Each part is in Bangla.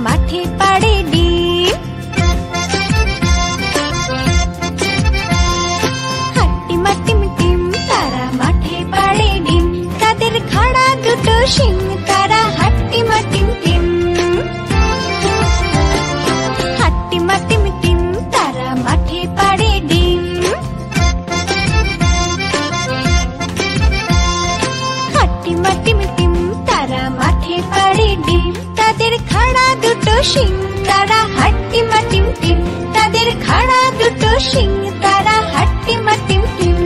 মাঠে পাড়ে ডিম। হাট্টিমা টিম টিম তারা মাঠে পাড়ে ডিম, তাদের খাড়া দুটো শিং তারা হাট্টিমা টিম টিম। হাট্টিমা টিম টিম তারা মাঠে পাড়ে ডিম। হাট্টিমা টিম টিম তারা মাঠে পাড়ে ডিম, তাদের খাড়া দুটো শিং তারা হাট্টিমা টিম টিম। তাদের খাড়া দুটো শিং তারা হাট্টিমা টিম টিম।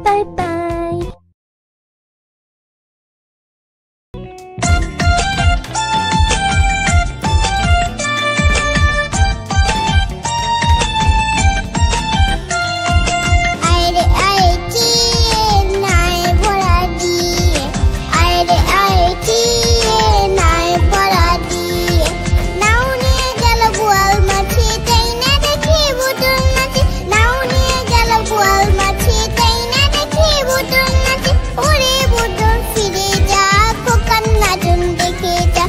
Bye bye. আইরে আইরে চিয়ে নাই ভরা দিয়ে, আইরে আইরে চিয়ে নাই ভরা দিয়ে। নাও নিয়ে গেল বোয়াল মাছি তাই না দেখি বুটুল নাচি, নাও নিয়ে গেল বোয়াল মাছি তাই না দেখি বুটুল নাচি। ওরে বুটুল ফিরে যা খোকার নাচন দেখে যা,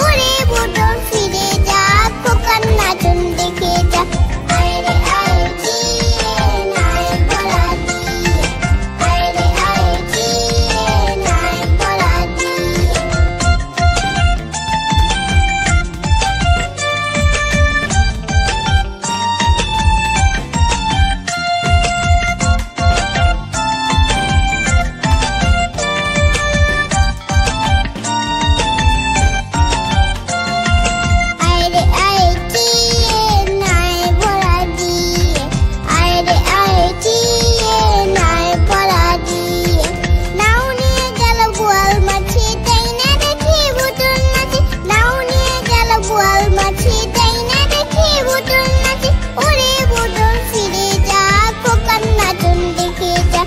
ওরে বুটুল ফিরে যা খোকার নাচন দেখে যা। আইরে আইরে চিয়ে নাই ভরা দিয়ে, আইরে আইরে চিয়ে নাই ভরা দিয়ে। আইরে আইরে চিয়ে নাই ভরা দিয়ে, আইরে আইরে চিয়ে নাই ভরা দিয়ে। নাও নিয়ে গেল বোয়াল মাছি তাই না দেখি বুটুল নাচি, নাও নিয়ে গেল বোয়াল মাছি তাই না দেখি বুটুল নাচি। ওরে বুটুল ফিরে যা খোকার নাচন দেখে যা,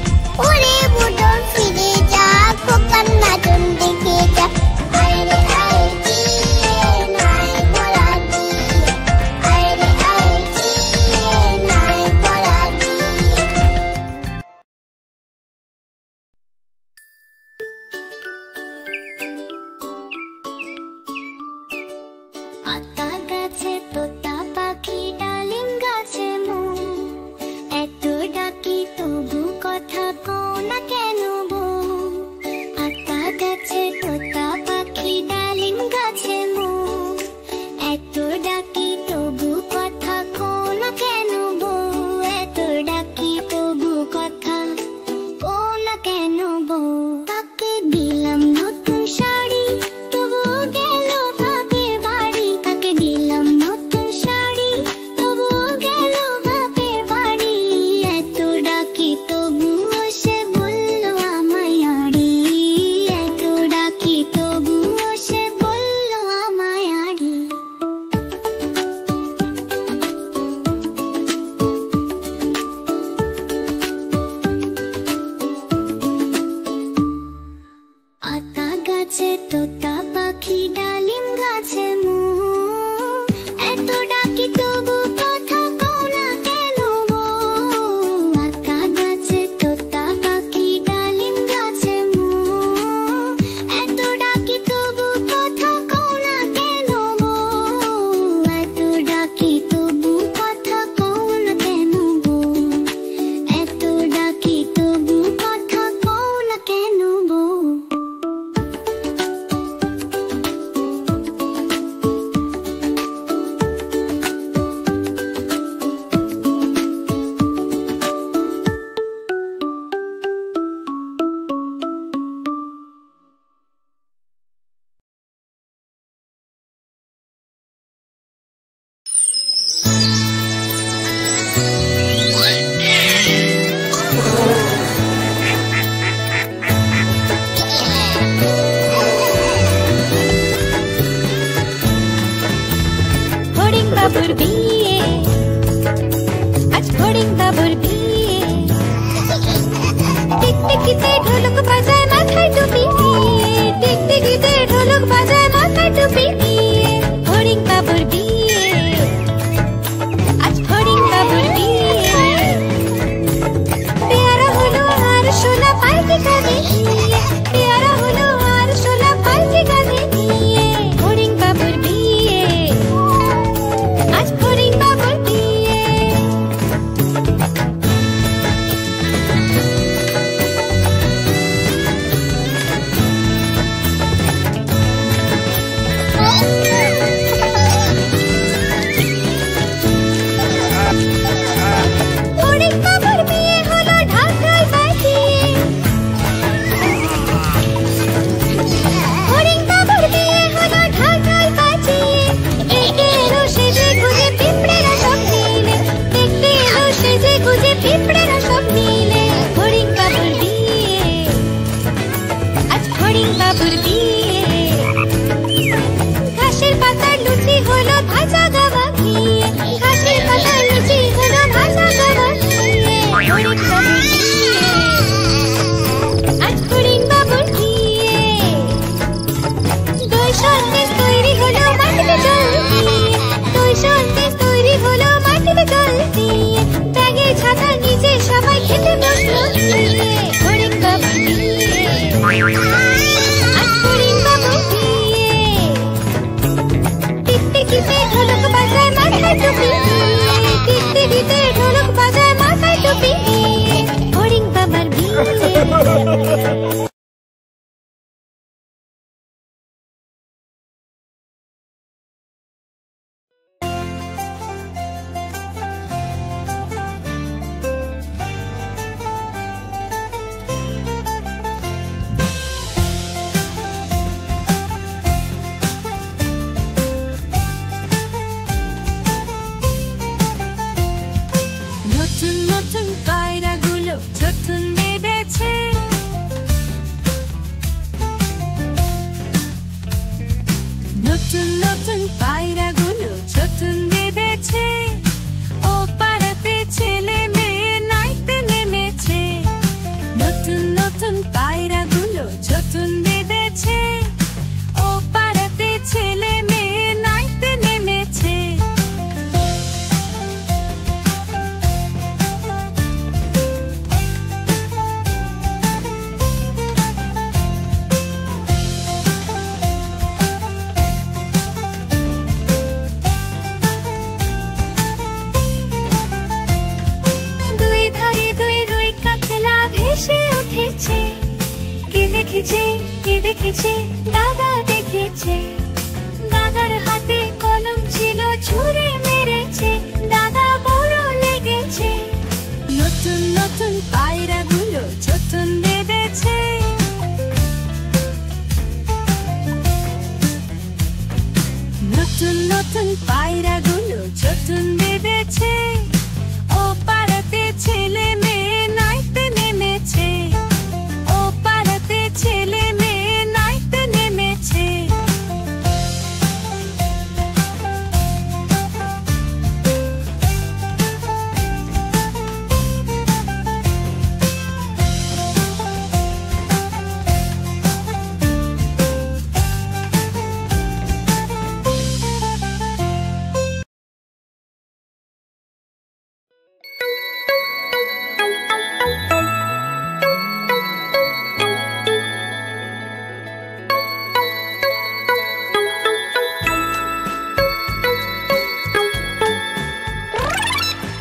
ওরে বুটুল ফিরে যা খোকার নাচন দেখে যা। আইরে আইরে চিয়ে নাই ভরা দিয়ে, আইরে আইরে চিয়ে নাই ভরা দিয়ে। আতা গাছে তোতা পাখি ডালিম গাছে মৌ, এত ডাকি তবু কথা কও না কেন বউ। আতা গাছে তোতা পাখি ডালিম গাছে মৌ, এত ডাকি তবু কথা কও না কেন বউ। এত ডাকি তবু কথা কও না কেন বউ। তাকে দিলাম নতুন শাড়ি তবুও গেল বাপের বাড়ি, তাকে দিলাম নতুন শাড়ি তবুও গেল বাপের বাড়ি। এত ডাকি তবুও সে বলল আমায় আড়ি, এত ডাকি তবুও সে বলল আমায় আড়ি। আতা গাছে তোতা পাখি ডালিম গাছে মৌ, এত ডাকি তবু কথা কও না কেন বউ। আতা গাছে তোতা পাখি ডালিম গাছে মৌ, এত ডাকি তবু কথা কও না কেন বউ। এত ডাকি তবু কথা কও না কেন বউ, এত ডাকি তবু কথা কও না কেন বউ। ফড়িং বাবুর বিয়ে, আজ ফড়িং বাবুর বিয়ে। টিকটিকিতে ঢোলক বাজায় মাথায় টুপি দিয়ে, টিকটিকিতে ঢোলক বাজায় মাথায় টুপি দিয়ে। ফড়িং বাবুর বিয়ে, আজ ফড়িং বাবুর বিয়ে। পেয়ারা হলো আর সোনা পাল্টি কাঁধে নিয়ে, পেয়ারা হলো আর সোনা পাল্টি কাঁধে নিয়ে। ফড়িং বাবুর বিয়ে। নতুন নতুন পায়রাগুলো ছোটন বেঁধেছে, ও পাড়াতে ছেলে মেয়ে নাইতে নেমেছে। নতুন নতুন পায়রাগুলো ছোটন বেঁধেছে, ও পাড়াতে ছেলে মেয়ে নাইতে নেমেছে। দুই ধারে দুই রুই কাতলা ভেসে উঠেছে, কে দেখেছে কে দেখেছে, দাদা দেখেছে। দাদার হাতে কলম ছিল, ছুঁড়ে মেরেছে, দাদা বড় লেগেছে। নতুন নতুন পায়রাগুলো ছোটন বেঁধেছে। নতুন নতুন পায়রাগুলো ছোটন বেঁধেছে, ও পাড়াতে ছেলে মেয়ে নাইতে নেমেছে। ও পাড়াতে ছেলে মেয়ে নাইতে নেমেছে।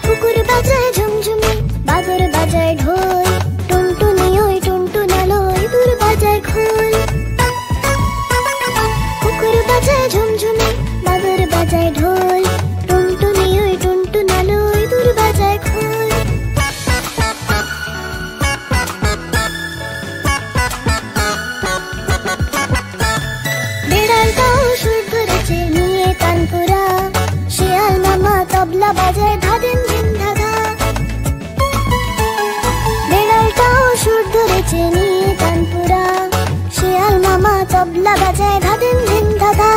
কুকুর বাজায় ঝুমঝুমি, বাদর বাজায় ঢোল, টুনটুনি ওই টুনটুনালোয় দূর বাজায় খোল। কুকুর বাজায় ঝুমঝুমি, বাদর বাজায় ঢোল, টুনটুনি ওই টুনটুনালোয় দূর বাজায় খোল। বেড়ালটাও সুর ধরেছে নিয়ে তানপুরা, শিয়াল মামা তবলা বাজায় ধাদিন ধিন ধাধা। বেড়ালটাও সুর ধরেছে নিয়ে তানপুরা, শিয়াল মামা তবলা বাজায় ধাদিন ধিন ধাধা।